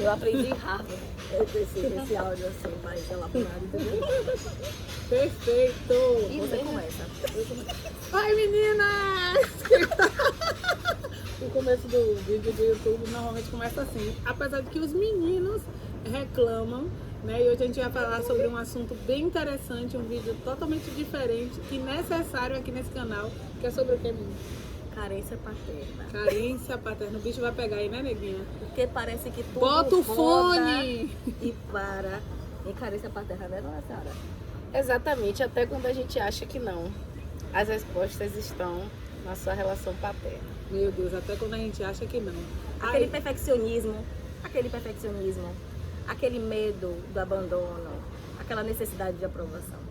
Eu aprendi rápido esse áudio assim, mais elaborado, entendeu? Perfeito! E você começa. Oi, meninas! O começo do vídeo do YouTube normalmente começa assim. Apesar de que os meninos reclamam, né? E hoje a gente vai falar sobre um assunto bem interessante, um vídeo totalmente diferente e necessário aqui nesse canal, que é sobre o que, menino? Carência paterna. Carência paterna. O bicho vai pegar aí, né, neguinha? Porque parece que tudo Bota o roda fone! e para em carência paterna, né, dona Sara? Exatamente, até quando a gente acha que não. As respostas estão na sua relação paterna. Meu Deus, até quando a gente acha que não. Aquele perfeccionismo, aquele medo do abandono, aquela necessidade de aprovação.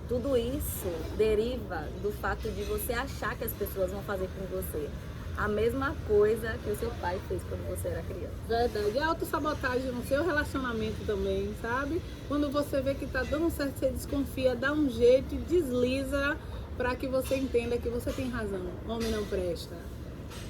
Tudo isso deriva do fato de você achar que as pessoas vão fazer com você a mesma coisa que o seu pai fez quando você era criança. Verdade. E a autossabotagem no seu relacionamento também, sabe? Quando você vê que tá dando certo, você desconfia, dá um jeito e desliza para que você entenda que você tem razão. Homem não presta.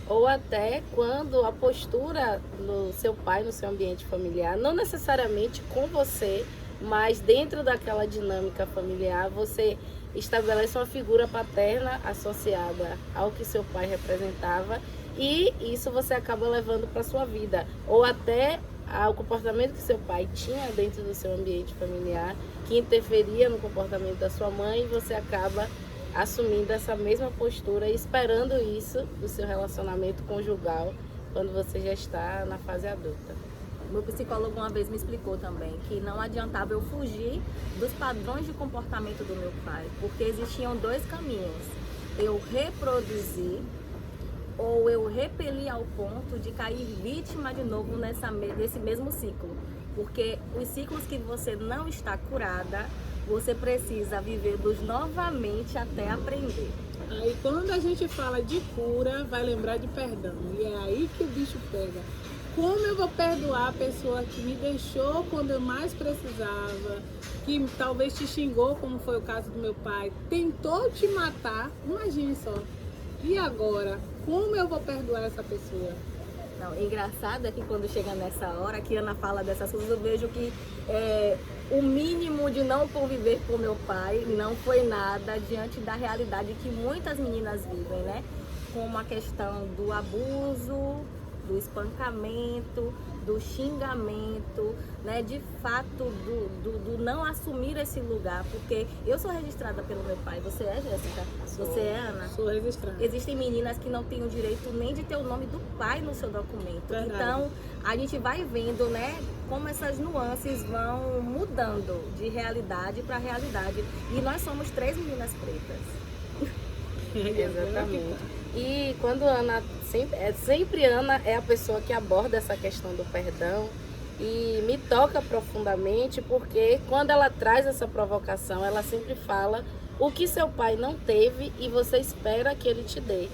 Ou até quando a postura do seu pai no seu ambiente familiar, não necessariamente com você, mas dentro daquela dinâmica familiar, você estabelece uma figura paterna associada ao que seu pai representava e isso você acaba levando para sua vida. Ou até ao comportamento que seu pai tinha dentro do seu ambiente familiar, que interferia no comportamento da sua mãe, e você acaba assumindo essa mesma postura e esperando isso do seu relacionamento conjugal quando você já está na fase adulta. Meu psicólogo uma vez me explicou também que não adiantava eu fugir dos padrões de comportamento do meu pai, porque existiam dois caminhos: eu reproduzir ou eu repelir ao ponto de cair vítima de novo nesse mesmo ciclo. Porque os ciclos que você não está curada, você precisa vivê-los novamente até aprender. Aí quando a gente fala de cura, vai lembrar de perdão. E é aí que o bicho pega. Como eu vou perdoar a pessoa que me deixou quando eu mais precisava, que talvez te xingou, como foi o caso do meu pai, tentou te matar, imagine só. E agora, como eu vou perdoar essa pessoa? Não, engraçado é que quando chega nessa hora, que Ana fala dessas coisas, eu vejo que o mínimo de não conviver com meu pai não foi nada diante da realidade que muitas meninas vivem, né? Como a questão do abuso, do espancamento, do xingamento, né? De fato, do não assumir esse lugar, porque eu sou registrada pelo meu pai. Você é, Jéssica? Você é, Ana? Sou registrada. Existem meninas que não têm o direito nem de ter o nome do pai no seu documento. Verdade. Então, a gente vai vendo, né, como essas nuances vão mudando de realidade para realidade. E nós somos 3 meninas pretas. Exatamente. E quando Ana, sempre Ana é a pessoa que aborda essa questão do perdão e me toca profundamente porque quando ela traz essa provocação, ela sempre fala o que seu pai não teve e você espera que ele te dê.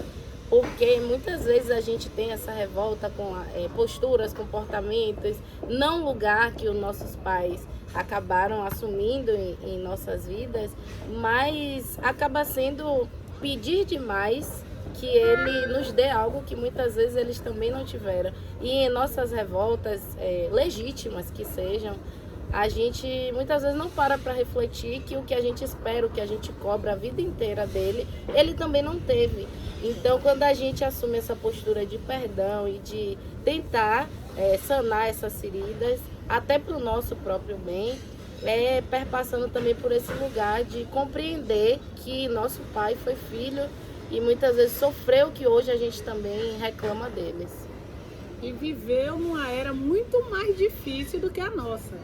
Porque muitas vezes a gente tem essa revolta com posturas, comportamentos, não lugar que os nossos pais acabaram assumindo em nossas vidas, mas acaba sendo pedir demais que ele nos dê algo que muitas vezes eles também não tiveram. E em nossas revoltas, legítimas que sejam, a gente muitas vezes não para refletir que o que a gente espera, o que a gente cobra a vida inteira dele, ele também não teve. Então, quando a gente assume essa postura de perdão e de tentar sanar essas feridas, até para o nosso próprio bem, perpassando também por esse lugar de compreender que nosso pai foi filho e muitas vezes sofreu o que hoje a gente também reclama deles. E viveu numa era muito mais difícil do que a nossa,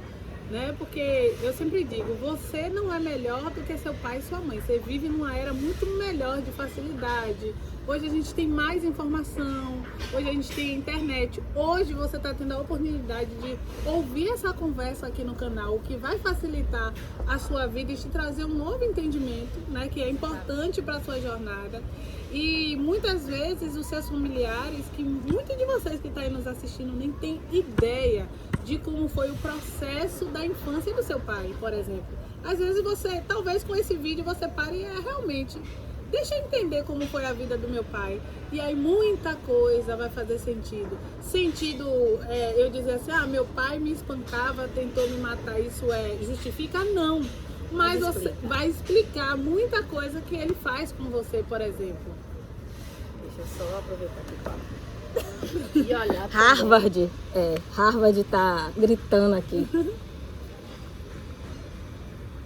né? Porque eu sempre digo, você não é melhor do que seu pai e sua mãe. Você vive numa era muito melhor de facilidade. Hoje a gente tem mais informação, hoje a gente tem internet. Hoje você está tendo a oportunidade de ouvir essa conversa aqui no canal, o que vai facilitar a sua vida e te trazer um novo entendimento, né, que é importante para a sua jornada. E muitas vezes os seus familiares, que muitos de vocês que estão aí nos assistindo nem tem ideia de como foi o processo da infância do seu pai, por exemplo. Às vezes você, talvez com esse vídeo você pare e realmente deixa eu entender como foi a vida do meu pai. E aí muita coisa vai fazer sentido. Eu dizer assim, meu pai me espancava, tentou me matar, isso justifica? Não. Mas você vai explicar muita coisa que ele faz com você, por exemplo. Deixa eu só aproveitar aqui. E olhar Harvard tá gritando aqui.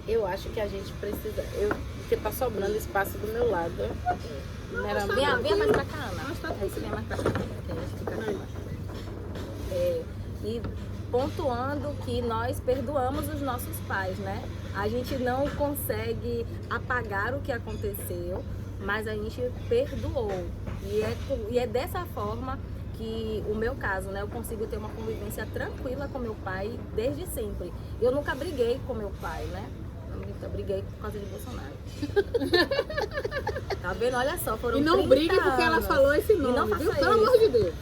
Eu acho que a gente precisa. Porque tá sobrando espaço do meu lado. Não era Venha mais pra cá, Ana. Venha mais pra cá. Que a gente fica aqui. E pontuando que nós perdoamos os nossos pais, né? A gente não consegue apagar o que aconteceu, mas a gente perdoou. E é dessa forma que o meu caso, né? Eu consigo ter uma convivência tranquila com meu pai desde sempre. Eu nunca briguei com meu pai, né? Eu briguei por causa de Bolsonaro. Tá vendo? Olha só, foram 30 anos. E não brigue porque ela falou esse nome, e não viu? faça Pelo isso. amor de Deus.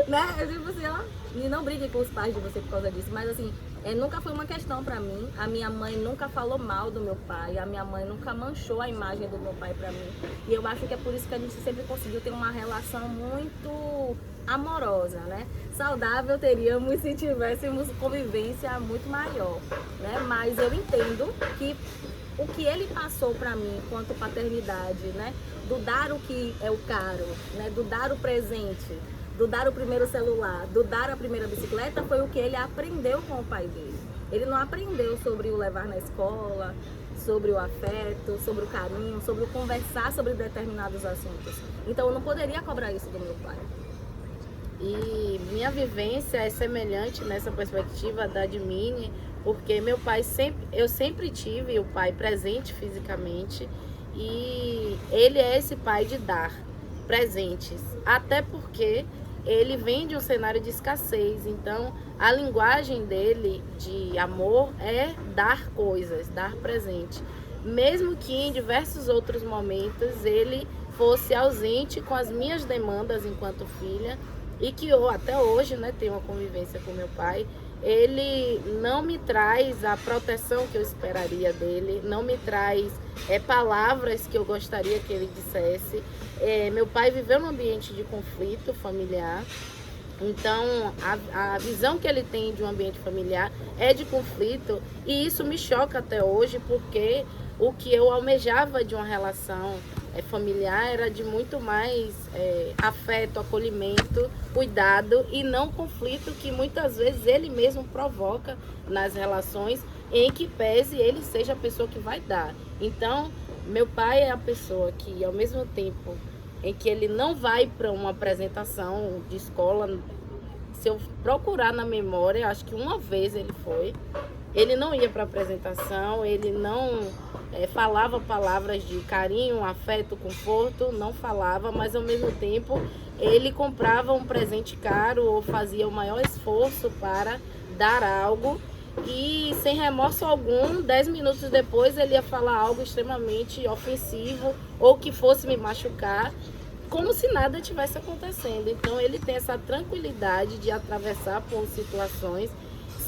Né? Eu digo assim, ó, e não brigue com os pais de você por causa disso, mas assim, nunca foi uma questão pra mim. A minha mãe nunca falou mal do meu pai, a minha mãe nunca manchou a imagem do meu pai pra mim. E eu acho que é por isso que a gente sempre conseguiu ter uma relação muito amorosa, né? Saudável teríamos se tivéssemos convivência muito maior, né? Mas eu entendo que o que ele passou pra mim quanto paternidade, né? Do dar o que é o caro, né? Do dar o presente, do dar o primeiro celular, do dar a primeira bicicleta, foi o que ele aprendeu com o pai dele. Ele não aprendeu sobre o levar na escola, sobre o afeto, sobre o carinho, sobre o conversar sobre determinados assuntos. Então eu não poderia cobrar isso do meu pai. E minha vivência é semelhante nessa perspectiva da de Mini, porque meu pai eu sempre tive o pai presente fisicamente, e ele é esse pai de dar presentes, até porque ele vem de um cenário de escassez. Então a linguagem dele de amor é dar coisas, dar presente, mesmo que em diversos outros momentos ele fosse ausente com as minhas demandas enquanto filha, e que eu até hoje, né, tenho uma convivência com meu pai. Ele não me traz a proteção que eu esperaria dele, não me traz palavras que eu gostaria que ele dissesse. Meu pai viveu num ambiente de conflito familiar, então a visão que ele tem de um ambiente familiar é de conflito, e isso me choca até hoje, porque o que eu almejava de uma relação familiar era de muito mais afeto, acolhimento, cuidado, e não conflito que muitas vezes ele mesmo provoca nas relações, em que pese ele seja a pessoa que vai dar. Então, meu pai é a pessoa que, ao mesmo tempo em que ele não vai para uma apresentação de escola, se eu procurar na memória, acho que uma vez ele foi, ele não ia para apresentação, ele não falava palavras de carinho, afeto, conforto, não falava, mas ao mesmo tempo ele comprava um presente caro ou fazia o maior esforço para dar algo, e sem remorso algum, 10 minutos depois ele ia falar algo extremamente ofensivo ou que fosse me machucar, como se nada tivesse acontecendo. Então ele tem essa tranquilidade de atravessar por situações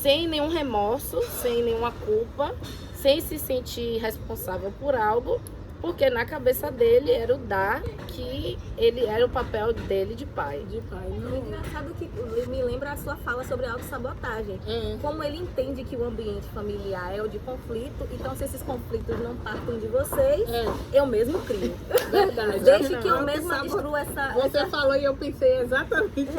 sem nenhum remorso, sem nenhuma culpa, sem se sentir responsável por algo, porque na cabeça dele era o dar, que ele era o papel dele de pai. É engraçado que me lembra a sua fala sobre a autossabotagem. Como ele entende que o ambiente familiar é o de conflito, então se esses conflitos não partem de vocês, eu mesmo crio. Verdade. Desde que eu mesma destruo essa... Você falou e eu pensei exatamente nisso.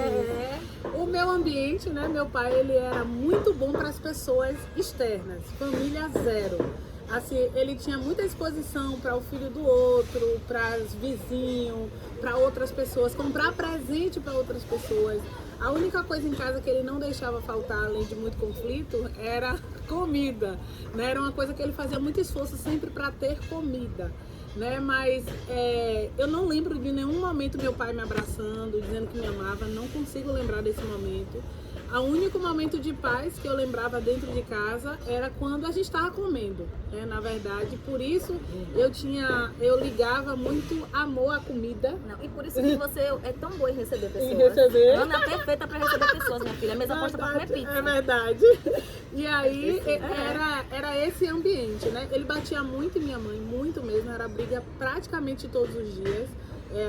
O meu ambiente, né, meu pai, ele era muito bom para as pessoas externas, família zero. Assim, ele tinha muita exposição para o filho do outro, para os vizinhos, para outras pessoas, comprar presente para outras pessoas. A única coisa em casa que ele não deixava faltar, além de muito conflito, era comida, né? Era uma coisa que ele fazia muito esforço sempre para ter comida, né? Mas eu não lembro de nenhum momento meu pai me abraçando, dizendo que me amava, não consigo lembrar desse momento. O único momento de paz que eu lembrava dentro de casa era quando a gente estava comendo, né? Na verdade, por isso eu ligava muito amor à comida. Não, e por isso que você é tão boa em receber pessoas. Em receber. Ana é perfeita para receber pessoas, minha filha. A mesa posta para comer pizza. É verdade. E aí era esse ambiente, né? Ele batia muito em minha mãe, muito mesmo. Era briga praticamente todos os dias.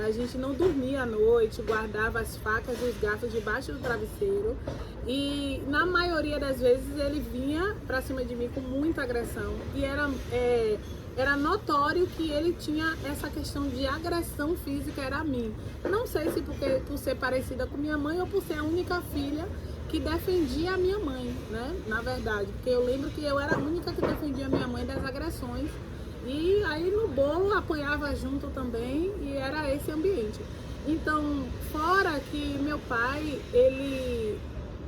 A gente não dormia à noite, guardava as facas e os garfos debaixo do travesseiro. E na maioria das vezes ele vinha pra cima de mim com muita agressão. E era notório que ele tinha essa questão de agressão física, era a mim. Não sei se por ser parecida com minha mãe ou por ser a única filha que defendia a minha mãe, né? Na verdade, porque eu lembro que eu era a única que defendia a minha mãe das agressões. E aí no bolo apanhava junto também e era esse ambiente. Então, fora que meu pai, ele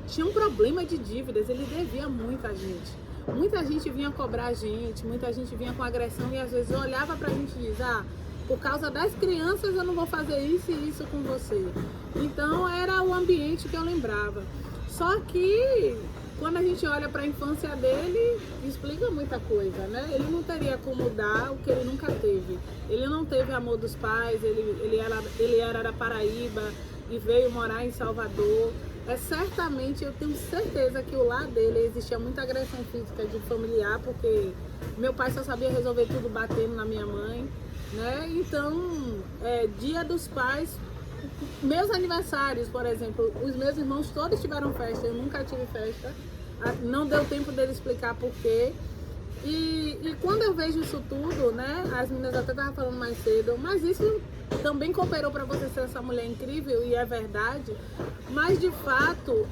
tinha um problema de dívidas, ele devia muita gente. Muita gente vinha cobrar a gente, muita gente vinha com agressão e às vezes olhava pra gente e dizia, por causa das crianças eu não vou fazer isso e isso com você. Então era o ambiente que eu lembrava. Só que quando a gente olha para a infância dele, explica muita coisa, né? Ele não teria como dar o que ele nunca teve. Ele não teve amor dos pais, ele era da Paraíba e veio morar em Salvador. Certamente, eu tenho certeza que o lar dele existia muita agressão física de familiar, porque meu pai só sabia resolver tudo batendo na minha mãe, né? Então, dia dos pais, meus aniversários, por exemplo, os meus irmãos todos tiveram festa, eu nunca tive festa, não deu tempo dele explicar por quê. E quando eu vejo isso tudo, né, as meninas até estavam falando mais cedo, mas isso também cooperou para você ser essa mulher incrível, e é verdade, mas de fato,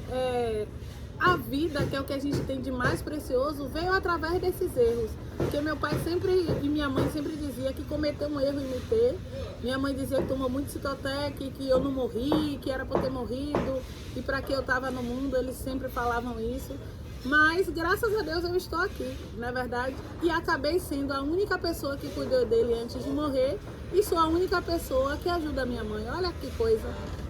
a vida, que é o que a gente tem de mais precioso, veio através desses erros. Porque meu pai sempre e minha mãe sempre dizia que cometeu um erro em me ter. Minha mãe dizia que tomou muito Citotec, que eu não morri, que era por ter morrido e para que eu estava no mundo, eles sempre falavam isso. Mas graças a Deus eu estou aqui, não é verdade? E acabei sendo a única pessoa que cuidou dele antes de morrer e sou a única pessoa que ajuda a minha mãe. Olha que coisa,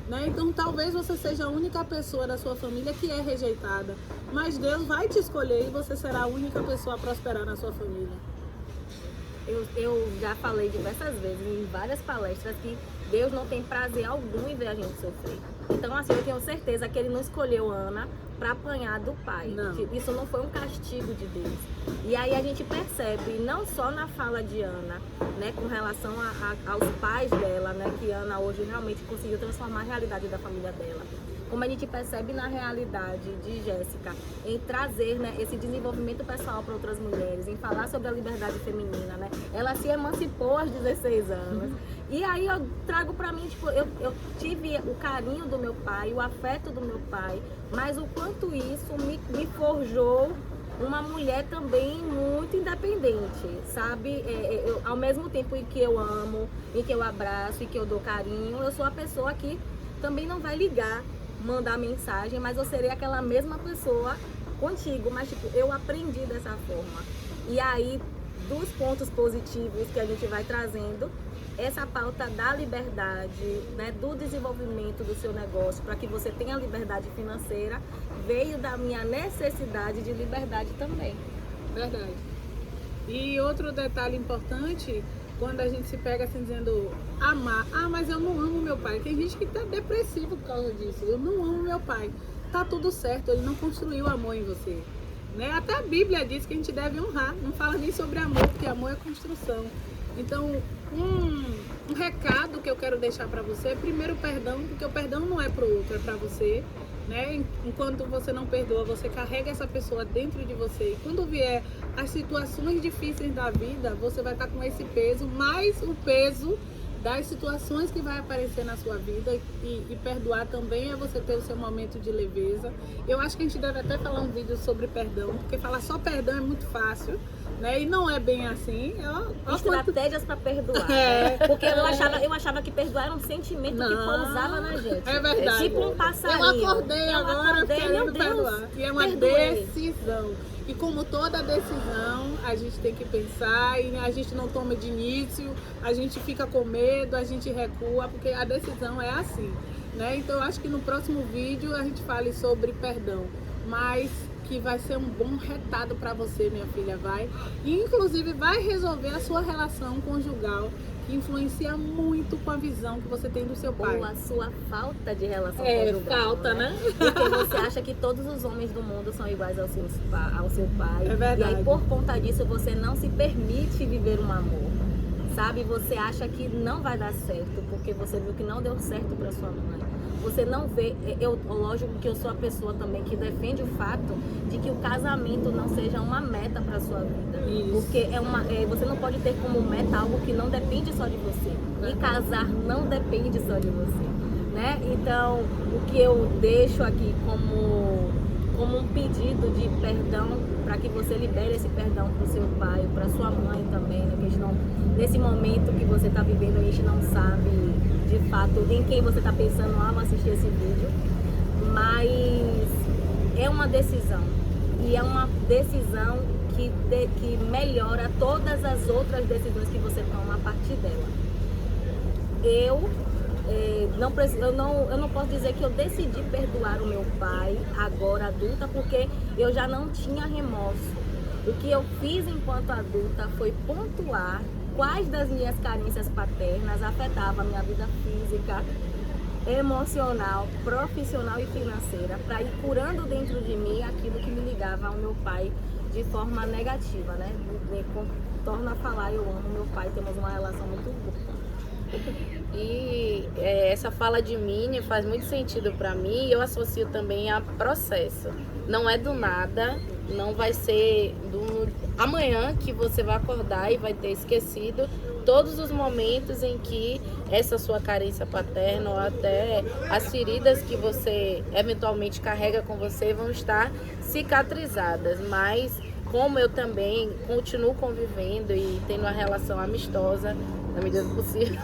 né? Então talvez você seja a única pessoa da sua família que é rejeitada, mas Deus vai te escolher e você será a única pessoa a prosperar na sua família. Eu já falei diversas vezes, em várias palestras, que Deus não tem prazer algum em ver a gente sofrer. Então, assim, eu tenho certeza que Ele não escolheu Ana para apanhar do pai. Não. Isso não foi um castigo de Deus. E aí a gente percebe, não só na fala de Ana, né, com relação aos pais dela, né, que Ana hoje realmente conseguiu transformar a realidade da família dela, como a gente percebe na realidade de Jéssica, em trazer, né, esse desenvolvimento pessoal para outras mulheres, em falar sobre a liberdade feminina, né? Ela se emancipou aos 16 anos. E aí eu trago para mim, tipo, eu tive o carinho do meu pai, o afeto do meu pai, mas o quanto isso me forjou uma mulher também muito independente, sabe? Ao mesmo tempo em que eu amo, em que eu abraço, em que eu dou carinho, eu sou a pessoa que também não vai ligar, mandar mensagem, mas eu serei aquela mesma pessoa contigo, mas tipo, eu aprendi dessa forma. E aí, dos pontos positivos que a gente vai trazendo, essa pauta da liberdade, né, do desenvolvimento do seu negócio, para que você tenha liberdade financeira, veio da minha necessidade de liberdade também. Verdade. E outro detalhe importante, quando a gente se pega assim dizendo amar, mas eu não amo meu pai. Tem gente que tá depressivo por causa disso. Eu não amo meu pai. Tá tudo certo, ele não construiu amor em você, né? Até a Bíblia diz que a gente deve honrar. Não fala nem sobre amor, porque amor é construção. Então, um recado que eu quero deixar para você, primeiro perdão, porque o perdão não é pro outro, é para você, né? Enquanto você não perdoa, você carrega essa pessoa dentro de você. E quando vier as situações difíceis da vida, você vai estar com esse peso, mais o peso das situações que vai aparecer na sua vida. E perdoar também é você ter o seu momento de leveza. Eu acho que a gente deve até falar um vídeo sobre perdão, porque falar só perdão é muito fácil, né? E não é bem assim. Estratégias para perdoar, né? Porque eu achava que perdoar era um sentimento que pousava na gente. É verdade. Tipo um passarinho. Eu acordei agora querendo perdoar. E é uma decisão. E como toda decisão, a gente tem que pensar, e a gente não toma de início, a gente fica com medo, a gente recua, porque a decisão é assim. né? Então eu acho que no próximo vídeo a gente fale sobre perdão, mas que vai ser um bom retado para você, minha filha, vai. E inclusive vai resolver a sua relação conjugal, que influencia muito com a visão que você tem do seu pai. Ou a sua falta de relação conjugal. Falta, né? Porque você acha que todos os homens do mundo são iguais ao seu pai. É verdade. E aí, por conta disso, você não se permite viver um amor. Sabe? Você acha que não vai dar certo, porque você viu que não deu certo para sua mãe. Você não vê, lógico que eu sou a pessoa também que defende o fato de que o casamento não seja uma meta para sua vida. Isso. Porque você não pode ter como meta algo que não depende só de você. E casar não depende só de você, né? Então, o que eu deixo aqui como um pedido de perdão, para que você libere esse perdão para o seu pai, para sua mãe também, né? Nesse momento que você está vivendo, a gente não sabe de fato em quem você está pensando ao assistir esse vídeo, mas é uma decisão, e é uma decisão que melhora todas as outras decisões que você toma a partir dela. Eu não posso dizer que eu decidi perdoar o meu pai agora adulta, porque eu já não tinha remorso. O que eu fiz enquanto adulta foi pontuar quais das minhas carências paternas afetavam a minha vida física, emocional, profissional e financeira, para ir curando dentro de mim aquilo que me ligava ao meu pai de forma negativa, né? Torno a falar, eu amo meu pai, temos uma relação muito boa. E essa fala de Minnie faz muito sentido para mim, e eu associo também a processo. Não é do nada, não vai ser amanhã que você vai acordar e vai ter esquecido todos os momentos em que essa sua carência paterna ou até as feridas que você eventualmente carrega com você vão estar cicatrizadas. Mas como eu também continuo convivendo e tendo uma relação amistosa, na medida do possível,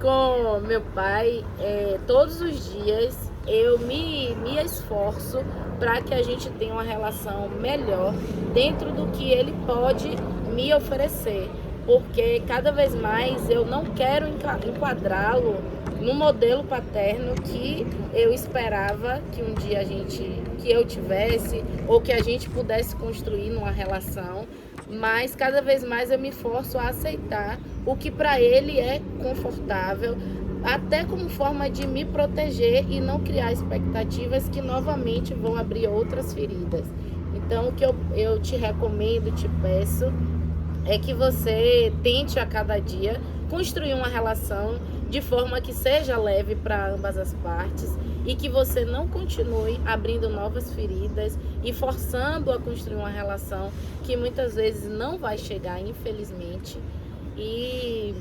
com meu pai, todos os dias eu me esforço para que a gente tenha uma relação melhor dentro do que ele pode me oferecer, porque cada vez mais eu não quero enquadrá-lo no modelo paterno que eu esperava que um dia que eu tivesse, ou que a gente pudesse construir numa relação. Mas cada vez mais eu me forço a aceitar o que para ele é confortável, até como forma de me proteger e não criar expectativas que novamente vão abrir outras feridas. Então, o que eu te recomendo, te peço, é que você tente a cada dia construir uma relação de forma que seja leve para ambas as partes e que você não continue abrindo novas feridas e forçando a construir uma relação que muitas vezes não vai chegar, infelizmente, e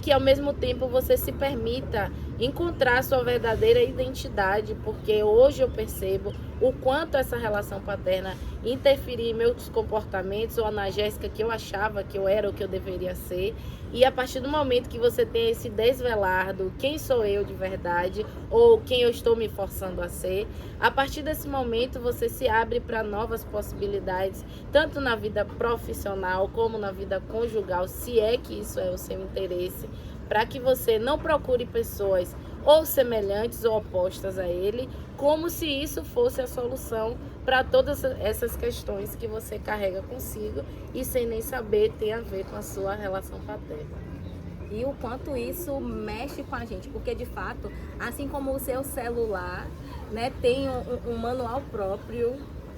que ao mesmo tempo você se permita encontrar sua verdadeira identidade, porque hoje eu percebo o quanto essa relação paterna interferia em meus comportamentos, ou na Jéssica que eu achava que eu era o que eu deveria ser. E a partir do momento que você tem esse desvelar do quem sou eu de verdade, ou quem eu estou me forçando a ser, a partir desse momento você se abre para novas possibilidades, tanto na vida profissional como na vida conjugal, se é que isso é o seu interesse, para que você não procure pessoas ou semelhantes ou opostas a ele, como se isso fosse a solução para todas essas questões que você carrega consigo e sem nem saber tem a ver com a sua relação paterna. E o quanto isso mexe com a gente, porque de fato, assim como o seu celular, né, tem um manual próprio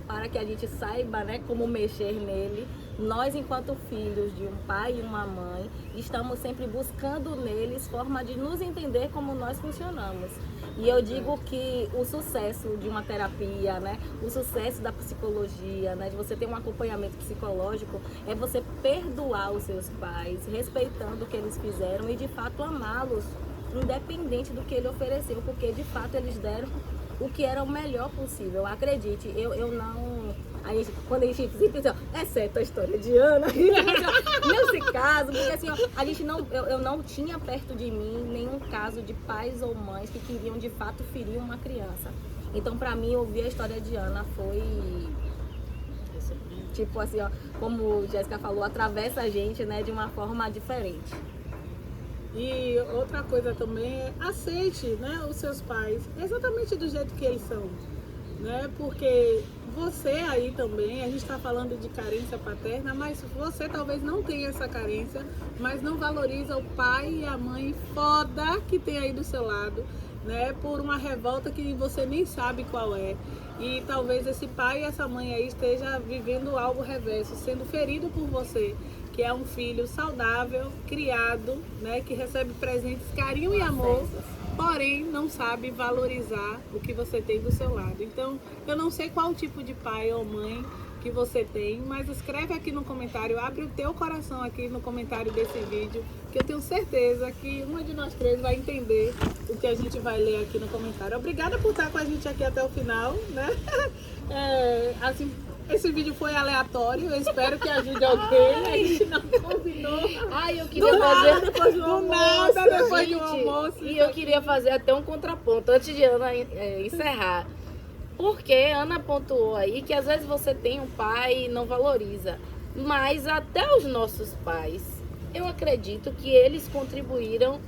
para que a gente saiba, né, como mexer nele, nós, enquanto filhos de um pai e uma mãe, estamos sempre buscando neles forma de nos entender como nós funcionamos. E eu digo que o sucesso de uma terapia, né, o sucesso da psicologia, né, de você ter um acompanhamento psicológico, é você perdoar os seus pais, respeitando o que eles fizeram e de fato amá-los, independente do que ele ofereceu, porque de fato eles deram o que era o melhor possível. Acredite, eu não... quando a gente sempre diz, exceto a história de Ana, nesse caso, porque assim, a gente não, eu não tinha perto de mim nenhum caso de pais ou mães que queriam de fato ferir uma criança. Então, pra mim, ouvir a história de Ana foi tipo assim, como Jéssica falou, atravessa a gente, né, de uma forma diferente. E outra coisa também é aceite, né, os seus pais exatamente do jeito que eles são, né? Porque você aí também, a gente está falando de carência paterna, mas você talvez não tenha essa carência, mas não valoriza o pai e a mãe foda que tem aí do seu lado, né? Por uma revolta que você nem sabe qual é. E talvez esse pai e essa mãe aí esteja vivendo algo reverso, sendo ferido por você, que é um filho saudável, criado, né, que recebe presentes, carinho e amor, porém não sabe valorizar o que você tem do seu lado. Então, eu não sei qual tipo de pai ou mãe que você tem, mas escreve aqui no comentário, abre o teu coração aqui no comentário desse vídeo, que eu tenho certeza que uma de nós três vai entender o que a gente vai ler aqui no comentário. Obrigada por estar com a gente aqui até o final, né? Assim, esse vídeo foi aleatório, eu espero que ajude alguém. A gente não combinou. Ai, eu queria fazer depois do almoço. Depois do almoço. E eu queria fazer até um contraponto antes de Ana encerrar. Porque Ana pontuou aí que às vezes você tem um pai e não valoriza. Mas até os nossos pais, eu acredito que eles contribuíram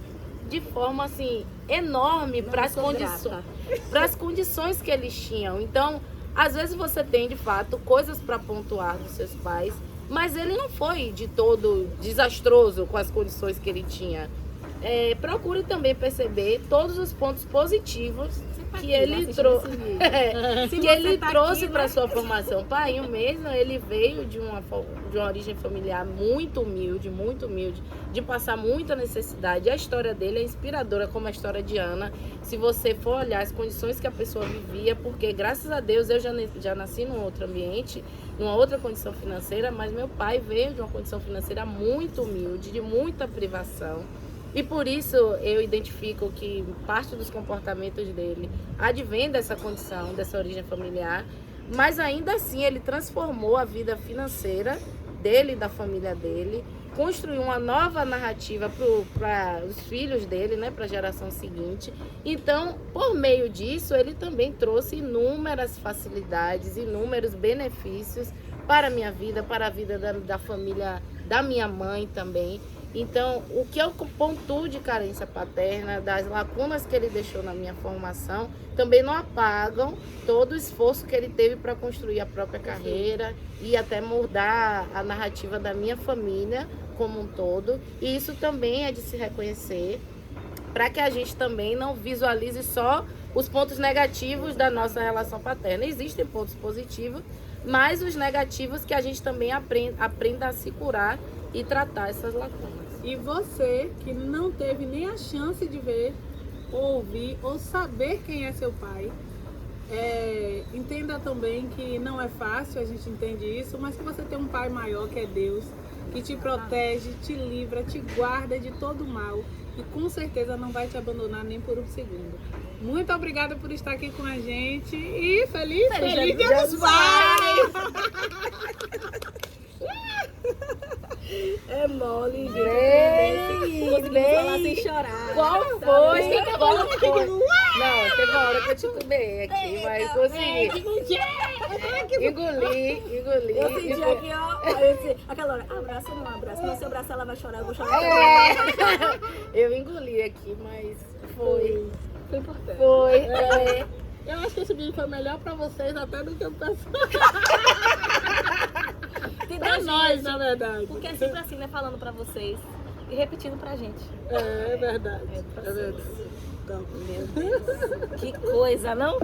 de forma assim enorme para as condições que eles tinham. Então, às vezes você tem, de fato, coisas para pontuar dos seus pais, mas ele não foi de todo desastroso com as condições que ele tinha. Procure também perceber todos os pontos positivos que ele trouxe para sua formação. Pai, mesmo, ele veio de uma origem familiar muito humilde, de passar muita necessidade. A história dele é inspiradora, como a história de Ana. Se você for olhar as condições que a pessoa vivia, porque graças a Deus eu já nasci num outro ambiente, numa outra condição financeira, mas meu pai veio de uma condição financeira muito humilde, de muita privação. E por isso eu identifico que parte dos comportamentos dele advém dessa condição, dessa origem familiar, mas ainda assim ele transformou a vida financeira dele e da família dele, construiu uma nova narrativa para os filhos dele, né, para a geração seguinte. Então, por meio disso, ele também trouxe inúmeras facilidades, inúmeros benefícios para a minha vida, para a vida da família da minha mãe também. Então, o que eu pontuo de carência paterna, das lacunas que ele deixou na minha formação, também não apagam todo o esforço que ele teve para construir a própria carreira e até mudar a narrativa da minha família como um todo. E isso também é de se reconhecer, para que a gente também não visualize só os pontos negativos da nossa relação paterna. Existem pontos positivos, mas os negativos que a gente também aprenda a se curar e tratar essas lacunas. E você que não teve nem a chance de ver, ouvir ou saber quem é seu pai, entenda também que não é fácil, a gente entende isso, mas que você tem um pai maior, que é Deus, que te protege, te livra, te guarda de todo mal e com certeza não vai te abandonar nem por um segundo. Muito obrigada por estar aqui com a gente e feliz Dia dos Pais! É mole, gente. Conseguimos falar sem chorar. Qual foi? Não, teve uma hora que eu titubei aqui, mas consegui. Engoli. Eu senti aqui, ó. Aquela hora, abraça ou não abraça? Não, se eu abraçar, ela vai chorar, eu vou chorar. Eu engoli aqui, mas foi importante. Foi. Eu acho que esse vídeo foi melhor pra vocês até do que o pessoal. Pra nós, na verdade. Porque é sempre assim, né? Falando pra vocês e repetindo pra gente. É verdade. É verdade. Então. Meu Deus. Que coisa, não?